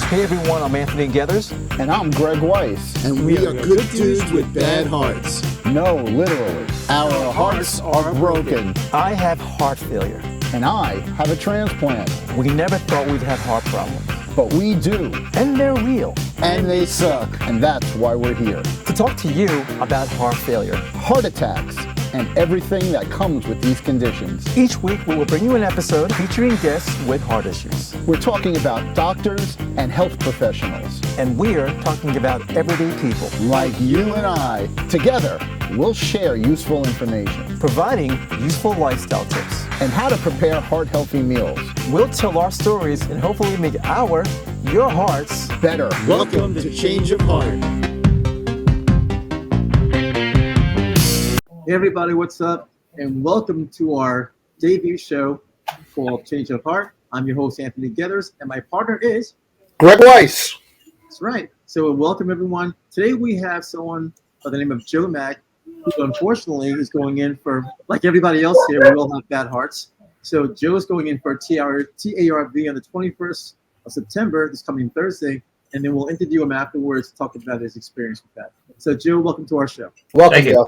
Hey everyone, I'm Anthony Gethers. And I'm Greg Weiss. And we are good dudes with bad hearts. No, literally. Our hearts are broken. I have heart failure. And I have a transplant. We never thought we'd have heart problems. But we do. And they're real. And they suck. And that's why we're here. To talk to you about heart failure, heart attacks, and everything that comes with these conditions. Each week we will bring you an episode featuring guests with heart issues. We're talking about doctors and health professionals. And we're talking about everyday people. Like you and I. Together, we'll share useful information. Providing useful lifestyle tips. And how to prepare heart-healthy meals. We'll tell our stories and hopefully make your hearts better. Welcome to Change of Heart. Hey everybody, what's up? And welcome to our debut show called Change of Heart. I'm your host, Anthony Gethers, and my partner is Greg Weiss. That's right. So welcome everyone. Today we have someone by the name of Joe Mack, who unfortunately is going in for, like everybody else here, we all have bad hearts. So Joe is going in for TARV on the 21st of September, this coming Thursday, and then we'll interview him afterwards to talk about his experience with that. So Joe, welcome to our show. Welcome, Joe.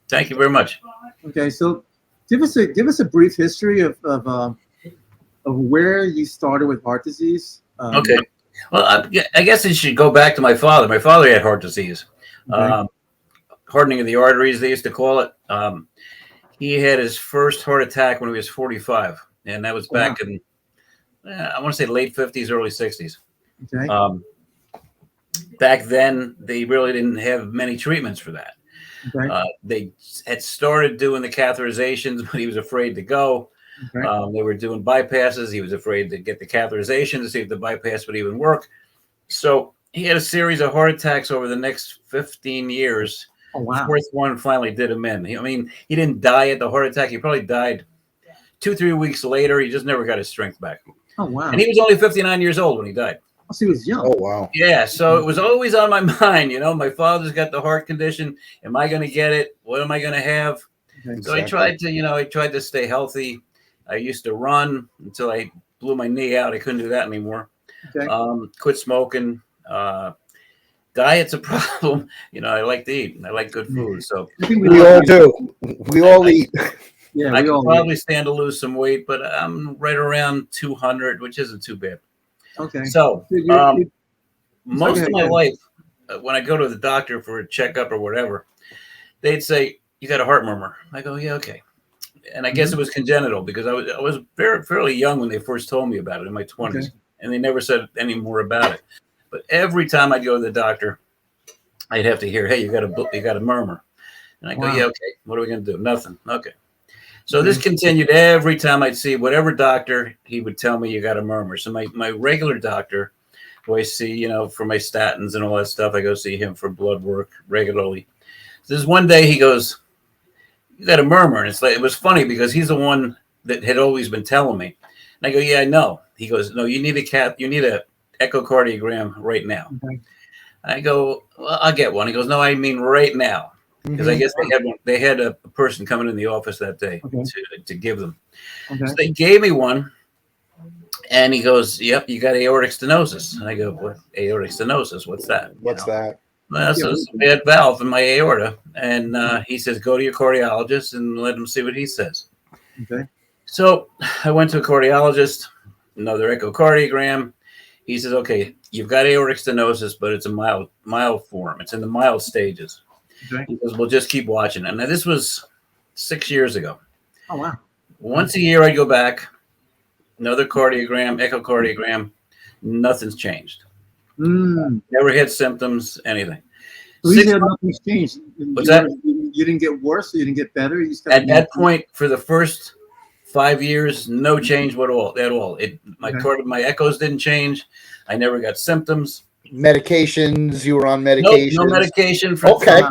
Thank you very much. Okay, so give us a brief history of where you started with heart disease. Okay, well, I guess it should go back to my father. My father had heart disease, Okay. Hardening of the arteries, they used to call it. He had his first heart attack when he was 45, and that was back in I want to say late 50s, early 60s. Okay. Back then, they really didn't have many treatments for that. Okay. They had started doing the catheterizations, but he was afraid to go. Okay. They were doing bypasses. He was afraid to get the catheterization to see if the bypass would even work. So he had a series of heart attacks over the next 15 years. Oh, wow. The fourth one finally did him in. He didn't die at the heart attack. He probably died 2-3 weeks later. He just never got his strength back. Oh, wow. And he was only 59 years old when he died. So he was young. Oh, wow. Yeah, so it was always on my mind. My father's got the heart condition. Am I going to get it? What am I going to have? Okay. So I tried to stay healthy. I used to run until I blew my knee out. I couldn't do that anymore. Okay. Quit smoking. Diet's a problem. I like to eat. I like good food. So We all do. We all eat. Yeah, I we could all probably stand to lose some weight, but I'm right around 200, which isn't too bad. Okay. So most of my ahead. life, when I go to the doctor for a checkup or whatever, they'd say, "You got a heart murmur." I go, "Yeah, okay." And I guess it was congenital because I was fairly young when they first told me about it in my 20s, Okay. and they never said any more about it. But every time I'd go to the doctor, I'd have to hear, "Hey, you got a murmur," and I go, Wow. "Yeah, okay. What are we going to do? Nothing. Okay." So this continued every time I'd see whatever doctor, he would tell me you got a murmur. So my regular doctor, who I see, for my statins and all that stuff, I go see him for blood work regularly. So this one day he goes, "You got a murmur." And it was funny because he's the one that had always been telling me. And I go, "Yeah, I know." He goes, "No, you need a echocardiogram right now." Okay. I go, "Well, I'll get one." He goes, "No, I mean right now." Because I guess they had a person coming in the office that day to give them. Okay. So they gave me one, and he goes, "Yep, you got aortic stenosis." And I go, "What? Aortic stenosis? What's that?" What's that? Well, so it's a bad valve in my aorta. And he says, "Go to your cardiologist and let him see what he says." Okay. So I went to a cardiologist, another echocardiogram. He says, "Okay, you've got aortic stenosis, but it's a mild form. It's in the mild stages." Okay. He goes, "We'll just keep watching." And now this was 6 years ago. Oh, wow. Once a year, I'd go back, another echocardiogram. Nothing's changed. Never had symptoms, anything. So you said nothing's changed. What's that? You didn't get worse, or you didn't get better? You just At that point, for the first 5 years, no change at all. My echoes didn't change. I never got symptoms. Medications, you were on medication. No medication. Okay.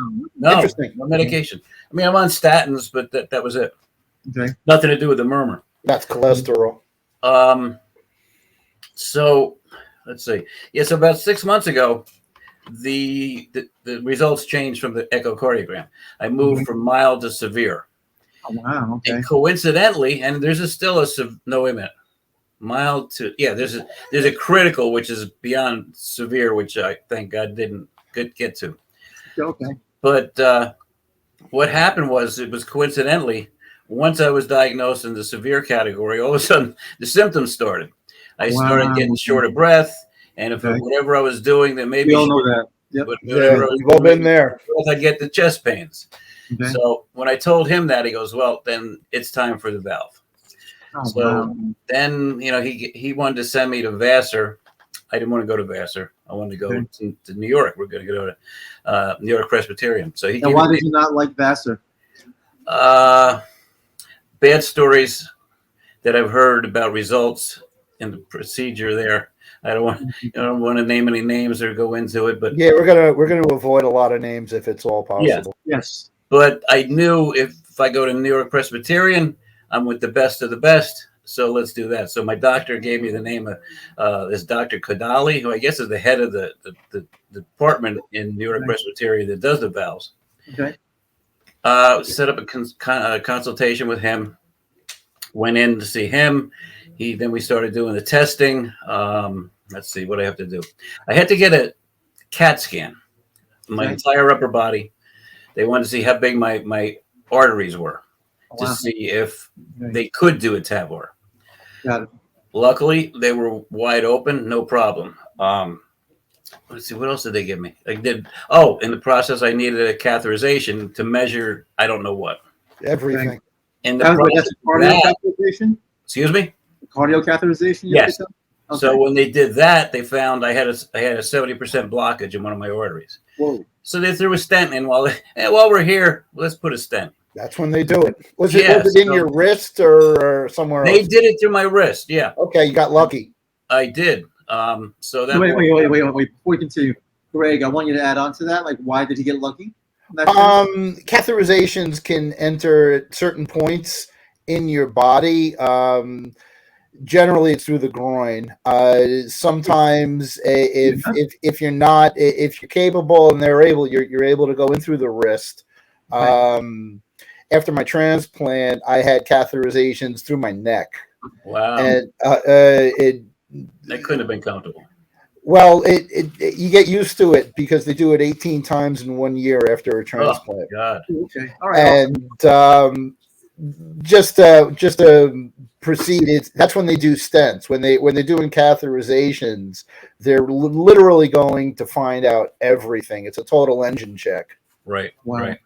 No, Interesting. no medication. I'm on statins, but that was it. Okay. Nothing to do with the murmur. That's cholesterol. So let's see. Yeah, so about 6 months ago, the results changed from the echocardiogram. I moved from mild to severe. Oh, wow. Okay. And coincidentally, and there's still no, wait a minute. mild to there's a critical, which is beyond severe, which I thank God didn't get to. Okay. But what happened was, it was coincidentally, once I was diagnosed in the severe category, all of a sudden the symptoms started. I started getting short of breath, and if whatever I was doing, that maybe we all know that. Yep. We've all been there. I'd get the chest pains. Okay. So when I told him that, he goes, "Well, then it's time for the valve." Then he wanted to send me to Vassar. I didn't want to go to Vassar. I wanted to go to New York. We're going to go to New York Presbyterian. So he. And why did you not like Vassar? Bad stories that I've heard about results in the procedure there. I don't want to name any names or go into it, but yeah, we're gonna avoid a lot of names if it's all possible. Yes. But I knew if I go to New York Presbyterian, I'm with the best of the best. So let's do that. So my doctor gave me the name of this Dr. Kodali, who I guess is the head of the department in New York Presbyterian that does the valves. Okay. Set up a consultation with him. Went in to see him. Then we started doing the testing. Let's see what I have to do. I had to get a CAT scan, my entire upper body. They wanted to see how big my arteries were to see if they could do a TAVR. Got it. Luckily, they were wide open, no problem. Let's see, what else did they give me? In the process, I needed a catheterization to measure, I don't know what. Everything. In the process, cardio catheterization? Excuse me? Cardio catheterization? Yes. Okay. So when they did that, they found I had a 70% blockage in one of my arteries. Whoa. So they threw a stent in while we're here, let's put a stent. That's when they do it. Was it in your wrist or somewhere else? They did it through my wrist, yeah. Okay, you got lucky. I did. So that wait. Before we continue, Greg, I want you to add on to that. Like, why did he get lucky? Catheterizations can enter at certain points in your body. Generally, it's through the groin. Sometimes, if you're capable and you're able to go in through the wrist. After my transplant, I had catheterizations through my neck. Wow. And that couldn't have been comfortable. Well, you get used to it because they do it 18 times in 1 year after a transplant. Oh, God. Okay. All right. And just to proceed, that's when they do stents. When they're doing catheterizations, they're literally going to find out everything. It's a total engine check. Right. Wow. Right.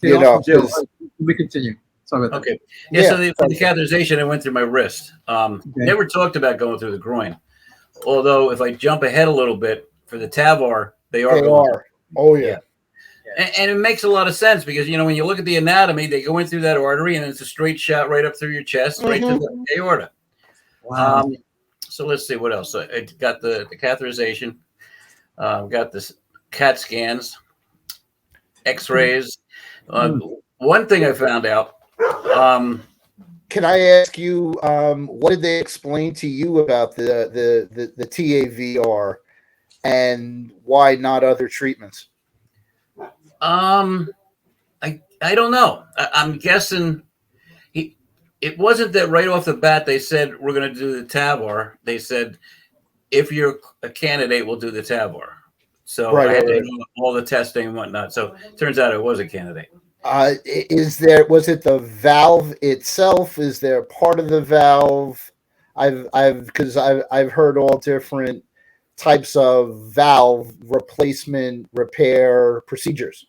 Joe, we continue. Sorry about that. Okay. Yeah. So for the catheterization, I went through my wrist. Never talked about going through the groin. Although if I jump ahead a little bit for the TAVR, they are. Oh yeah. And it makes a lot of sense because when you look at the anatomy, they go in through that artery and it's a straight shot right up through your chest, right to the aorta. Wow. So let's see what else. I got the catheterization, got the CAT scans, X-rays. One thing I found out. Can I ask you, what did they explain to you about the TAVR and why not other treatments? I don't know. I'm guessing it wasn't that right off the bat they said we're going to do the TAVR. They said if you're a candidate, we'll do the TAVR. So I had to do all the testing and whatnot. So it turns out I was a candidate. Was it the valve itself? Is there part of the valve? I've heard all different types of valve replacement repair procedures.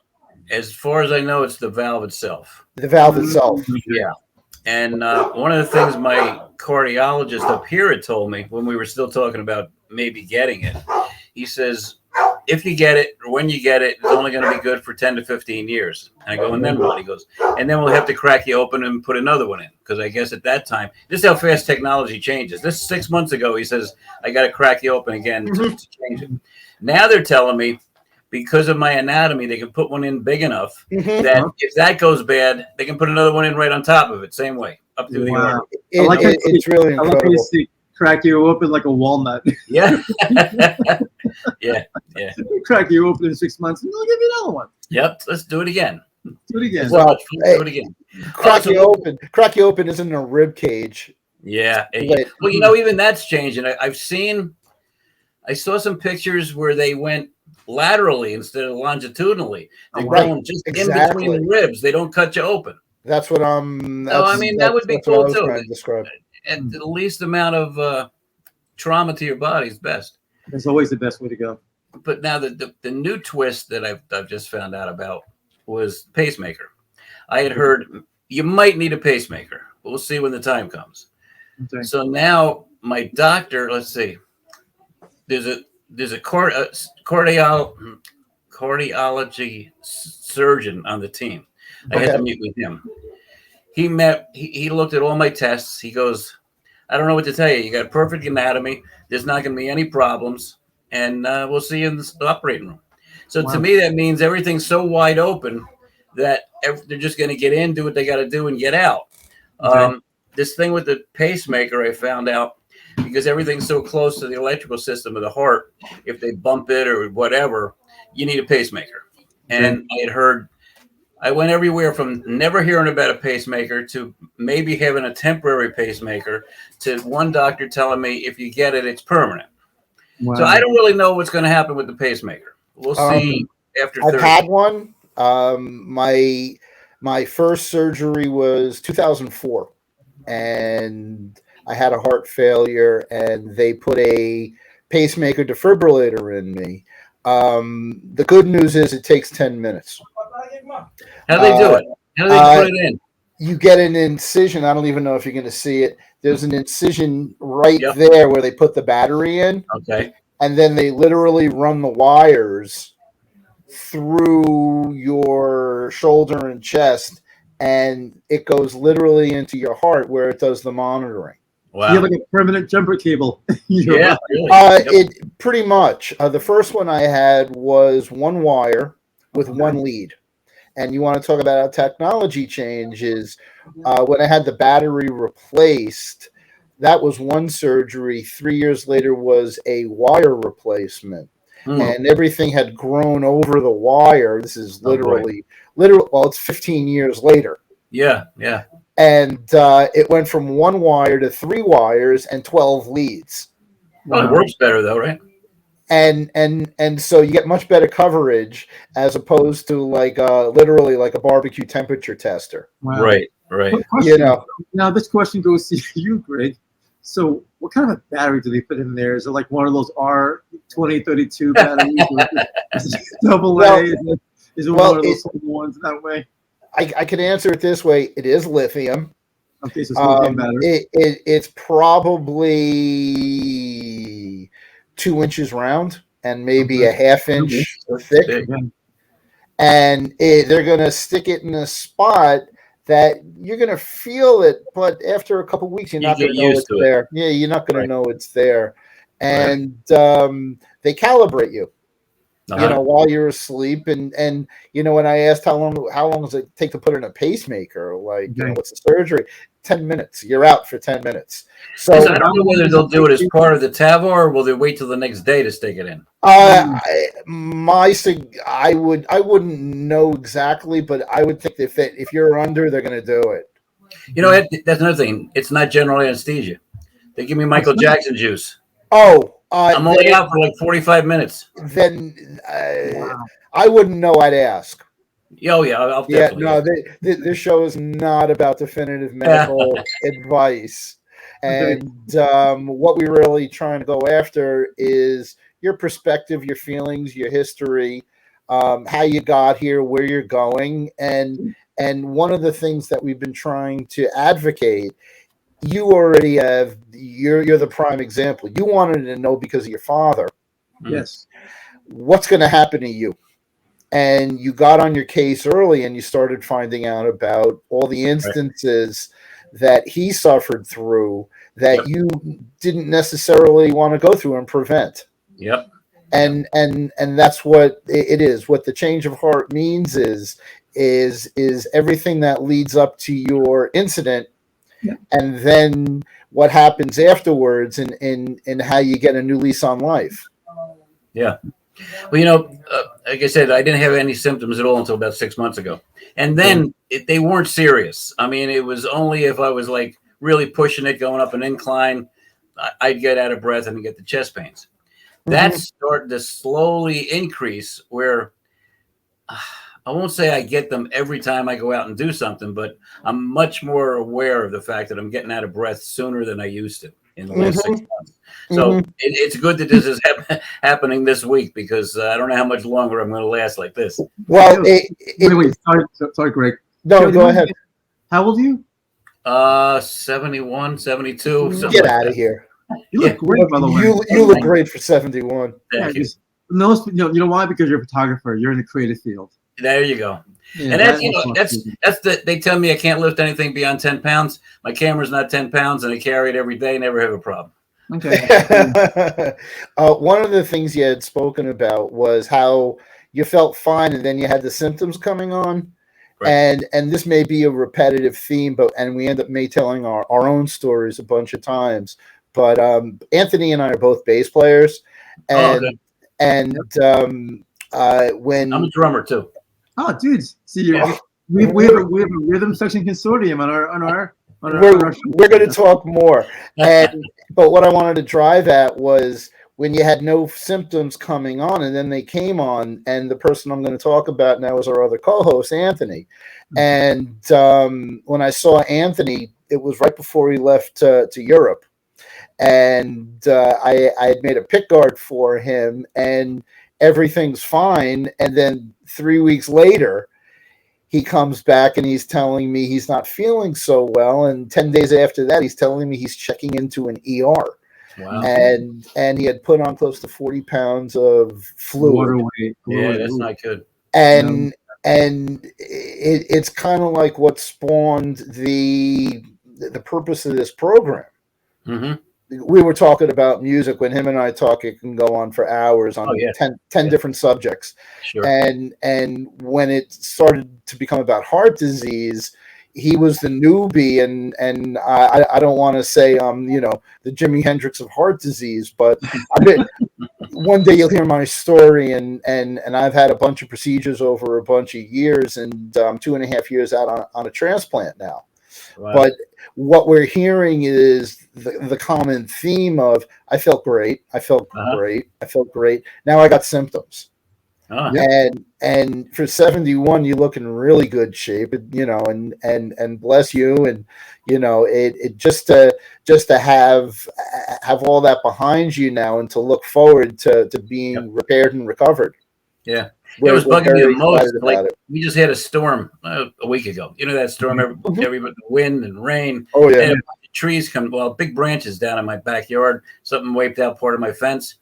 As far as I know, it's the valve itself. The valve itself. Yeah. And one of the things my cardiologist up here had told me when we were still talking about maybe getting it, he says, if you get it or when you get it, it's only going to be good for 10 to 15 years. And I go, and then what? He goes, and then we'll have to crack you open and put another one in. Because I guess at that time, this is how fast technology changes. This 6 months ago, he says, I got to crack you open again to change it. Now they're telling me, because of my anatomy, they can put one in big enough that if that goes bad, they can put another one in right on top of it. Same way, up through the artery. It's really incredible. I like how you crack you open like a walnut. Yeah. Yeah. Crack you open in 6 months, and they'll give you another one. Yep. Let's do it again. Do it again. Well, do it again. Crack you open isn't a rib cage. Yeah. Wait. Well, even that's changing. I saw some pictures where they went laterally instead of longitudinally. They're Right. going just in Exactly. between the ribs. They don't cut you open. That's what So, I mean, that would be that's what I cool was too. trying to describe. At the least amount of trauma to your body is best. That's always the best way to go. But now the new twist that I've just found out about was pacemaker. I had heard you might need a pacemaker. We'll see when the time comes. Okay. So now my doctor, let's see, there's a cardiology surgeon on the team. I had to meet with him. He looked at all my tests. He goes, I don't know what to tell you. You got perfect anatomy. There's not going to be any problems. And we'll see you in the operating room. So to me, that means everything's so wide open that they're just going to get in, do what they got to do, and get out. Okay. This thing with the pacemaker, I found out, because everything's so close to the electrical system of the heart, if they bump it or whatever, you need a pacemaker. And I went everywhere from never hearing about a pacemaker to maybe having a temporary pacemaker to one doctor telling me if you get it, it's permanent. Wow. So I don't really know what's going to happen with the pacemaker. We'll see after I've 30. had one. My first surgery was 2004, and I had a heart failure, and they put a pacemaker defibrillator in me. The good news is it takes 10 minutes. How do they do it? How do they put it in? You get an incision. I don't even know if you're going to see it. There's an incision right Yep. there where they put the battery in. Okay. And then they literally run the wires through your shoulder and chest, and it goes literally into your heart where it does the monitoring. Wow. You have like a permanent jumper cable. Yeah. Really. It pretty much. The first one I had was one wire with one lead. And you want to talk about how technology changes. When I had the battery replaced, that was one surgery. 3 years later was a wire replacement. And everything had grown over the wire. This is literally, well, it's 15 years later. Yeah, yeah. And it went from one wire to 3 wires and 12 leads. Well, it works better though, right? And so you get much better coverage as opposed to literally like a barbecue temperature tester. Wow. Right. Question. Now this question goes to you, Greg. So what kind of a battery do they put in there? Is it like one of those R2032 batteries? Is it double A? Is it one of those ones that way? I can answer it this way. It is lithium. Okay, so it's lithium battery. It's probably 2 inches round and maybe a half inch thick. Big. And they're going to stick it in a spot that you're going to feel it, but after a couple of weeks, you're not going to know it's there. Yeah, you're not going to know it's there. And they calibrate you, while you're asleep. And when I asked how long does it take to put in a pacemaker, what's the surgery? 10 minutes. You're out for 10 minutes. So I don't know whether they'll do it as part of the TAVR or will they wait till the next day to stick it in? I wouldn't know exactly, but I would think if you're under, they're going to do it. That's another thing. It's not general anesthesia. They give me Michael Jackson juice. I'm only out for like 45 minutes. Then I wouldn't know. I'd ask. Oh yeah, I'll definitely. No, this show is not about definitive medical advice, and what we're really trying to go after is your perspective, your feelings, your history, how you got here, where you're going, and one of the things that we've been trying to advocate. You already have. You're the prime example. You wanted to know because of your father. Yes. What's going to happen to you? And you got on your case early and you started finding out about all the instances that he suffered through that you didn't necessarily want to go through and prevent. Yep. And that's what it is. What the change of heart means is everything that leads up to your incident, and then what happens afterwards and how you get a new lease on life. Yeah. Well, like I said, I didn't have any symptoms at all until about 6 months ago. And then they weren't serious. I mean, it was only if I was like really pushing it, going up an incline, I'd get out of breath and get the chest pains. That's starting to slowly increase where I won't say I get them every time I go out and do something, but I'm much more aware of the fact that I'm getting out of breath sooner than I used to in the last 6 months. So it's good that this is happening this week because I don't know how much longer I'm going to last like this. Well, wait. Sorry, Greg. No, go ahead. How old are you? 71, 72. Get out of here. You look great, by the way. You look great for 71. Thank you. You know why? Because you're a photographer. You're in the creative field. There you go. Yeah, And that's they tell me I can't lift anything beyond 10 pounds. My camera's not 10 pounds and I carry it every day, never have a problem. Okay. One of the things you had spoken about was how you felt fine and then you had the symptoms coming on. Right. And this may be a repetitive theme, and we end up telling our own stories a bunch of times. But Anthony and I are both bass players, and when I'm a drummer too. Oh, dudes! See, we have a rhythm section consortium on our. We're going to talk more. But what I wanted to drive at was when you had no symptoms coming on, and then they came on, and the person I'm going to talk about now is our other co-host, Anthony. And when I saw Anthony, it was right before he left to Europe. And I had made a pick guard for him, and everything's fine. And then 3 weeks later, he comes back and he's telling me he's not feeling so well. And 10 days after that, he's telling me he's checking into an ER. Wow. And he had put on close to 40 pounds of fluid. Water weight. Yeah, that's not good. And it's kind of like what spawned the purpose of this program. Mm-hmm. We were talking about music. When him and I talk, it can go on for hours on 10 different subjects. Sure. And when it started to become about heart disease, he was the newbie, and I don't want to say the Jimi Hendrix of heart disease, but one day you'll hear my story, and I've had a bunch of procedures over a bunch of years, and 2.5 years out on a transplant now. Wow. But what we're hearing is the common theme of I felt great, I felt great. Now I got symptoms. And for 71, you look in really good shape, and bless you, and it just to have all that behind you now, and to look forward to being repaired and recovered. Yeah, it was bugging me the most. Like we just had a storm a week ago. You know that storm, everybody, wind and rain. Oh yeah, and trees big branches down in my backyard. Something wiped out part of my fence.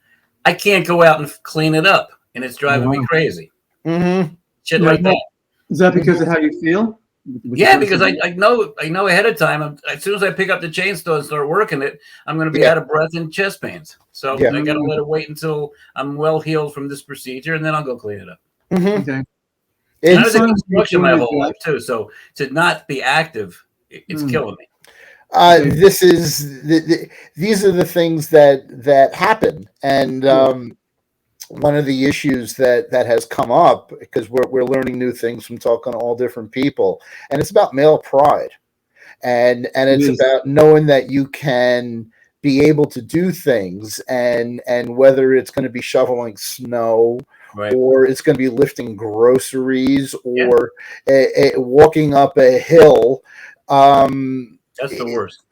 I can't go out and clean it up. And it's driving me crazy. Mm-hmm. Shit like that. Is that because of how you feel? Yeah, because I know ahead of time. As soon as I pick up the chainsaw and start working it, I'm going to be out of breath and chest pains. So I got to let it wait until I'm well healed from this procedure, and then I'll go clean it up. Mm-hmm. Okay. I was in construction my whole life too, so to not be active, it's killing me. These are the things that happen, and one of the issues that has come up, because we're learning new things from talking to all different people, and it's about male pride, and it's about knowing that you can be able to do things, and whether it's going to be shoveling snow, right, or it's going to be lifting groceries, or walking up a hill. That's the worst.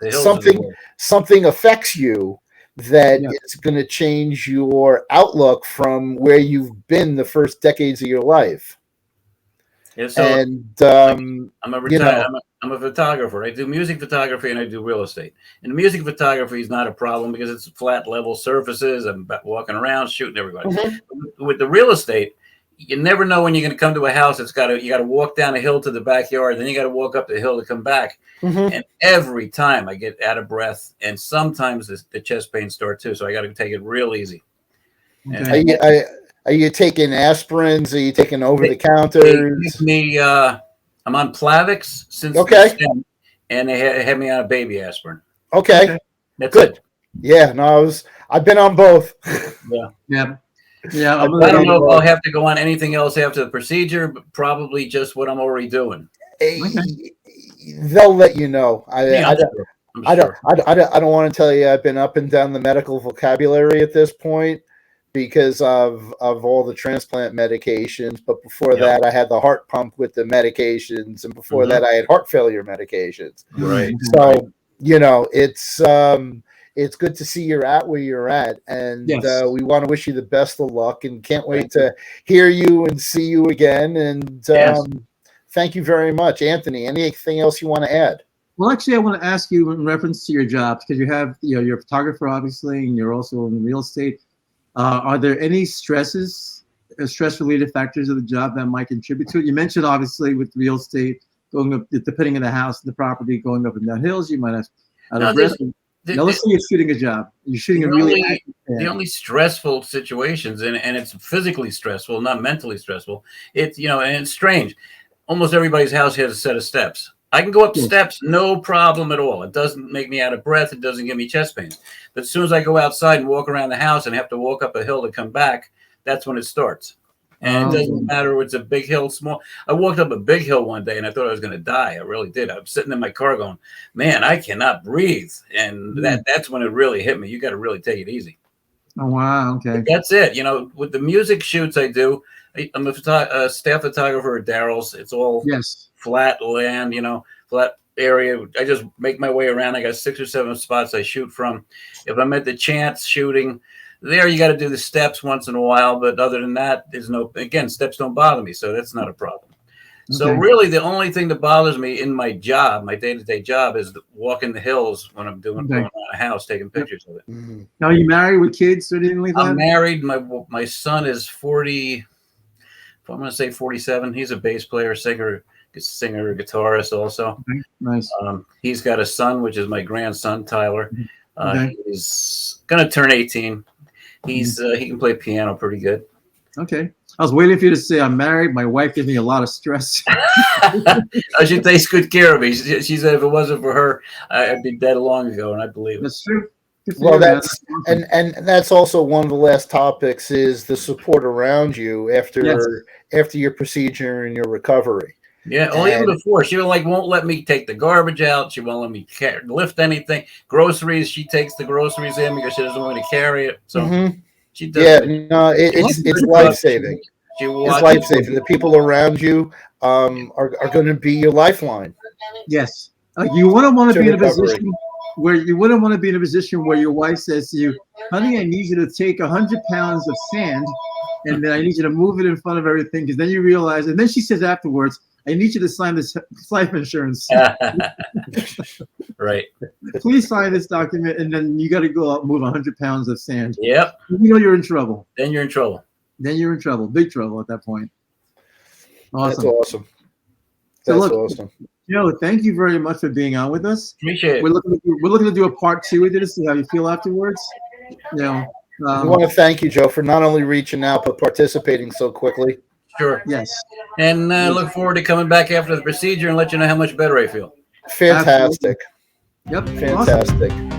Something affects you that it's going to change your outlook from where you've been the first decades of your life. Yeah, so I'm a photographer. I do music photography and I do real estate. And music photography is not a problem because it's flat level surfaces. I'm walking around shooting everybody. Mm-hmm. With the real estate, you never know when you're going to come to a house. You got to walk down a hill to the backyard, then you got to walk up the hill to come back. Mm-hmm. And every time I get out of breath, and sometimes the chest pains start too. So I got to take it real easy. Okay. Are you taking aspirins? Are you taking over the counters? I'm on Plavix since and they had me on a baby aspirin. Okay, that's good. It. Yeah, no, I've been on both. Yeah. I don't know if I'll have to go on anything else after the procedure, but probably just what I'm already doing. They'll let you know. I'm I don't, sure. I don't want to tell you I've been up and down the medical vocabulary at this point because of all the transplant medications. But before Yep. that, I had the heart pump with the medications, and before Mhm. that, I had heart failure medications. Right. So it's good to see you're at where you're at, and Yes. we want to wish you the best of luck, and can't wait Thank you. to hear you and see you again. And Yes. thank you very much, Anthony. Anything else you want to add? Well, actually, I want to ask you in reference to your jobs, because you have, you're a photographer, obviously, and you're also in real estate. Are there any stress-related factors of the job that might contribute to it? You mentioned, obviously, with real estate, going up, depending on the house and the property, going up and down hills, you might have out No, of breath. the- Now, let's say you're shooting a job. You're shooting a really active the fan. only stressful situations, and it's physically stressful, not mentally stressful. It's and it's strange. Almost everybody's house has a set of steps. I can go up Yes. steps, no problem at all. It doesn't make me out of breath. It doesn't give me chest pains. But as soon as I go outside and walk around the house and have to walk up a hill to come back, that's when it starts. And it doesn't matter if it's a big hill, small. I walked up a big hill one day and I thought I was going to die. I really did. I was sitting in my car going, man, I cannot breathe. And that's when it really hit me. You got to really take it easy. Oh, wow. Okay. But that's it. With the music shoots I do, I'm a staff photographer at Daryl's. It's all Yes. flat land, flat area. I just make my way around. I got 6 or 7 spots I shoot from. If I'm at the chance shooting there, you got to do the steps once in a while. But other than that, steps don't bother me. So that's not a problem. So Okay. really the only thing that bothers me in my job, my day-to-day job, is walking the hills when I'm going around a house, taking pictures of it. Mm-hmm. Now, are you married with kids or anything like that? I'm married. My son is 40. I'm going to say 47. He's a bass player, singer, guitarist also. Okay. Nice. He's got a son, which is my grandson, Tyler. Okay. He's going to turn 18. He can play piano pretty good. Okay. I was waiting for you to say I'm married. My wife gives me a lot of stress. She takes good care of me. She said if it wasn't for her, I'd be dead long ago, and I believe it. That's true. Good for Well, you, man. that's and that's also one of the last topics is the support around you after your procedure and your recovery. Yeah, even before, she won't let me take the garbage out. She won't let me lift anything. Groceries, she takes the groceries in because she doesn't want me to carry it. So she does. Yeah, no, it's life saving. It's life saving. The people around you are going to be your lifeline. Yes. You wouldn't want to be in a recovery. position where you wouldn't want to be in a position where your wife says to you, honey, I need you to take 100 pounds of sand and then I need you to move it in front of everything, because then you realize, and then she says afterwards, I need you to sign this life insurance. Right. Please sign this document, and then you got to go out and move 100 pounds of sand. Yep. You're in trouble. Then you're in trouble. Then you're in trouble, big trouble at that point. Awesome. That's awesome. So That's look, awesome. Joe, thank you very much for being on with us. Appreciate it. We're looking to do a part 2 of this, see how you feel afterwards. We want to thank you, Joe, for not only reaching out but participating so quickly. Sure. Yes. And look forward to coming back after the procedure and let you know how much better I feel. Fantastic. Yep. Fantastic. Awesome.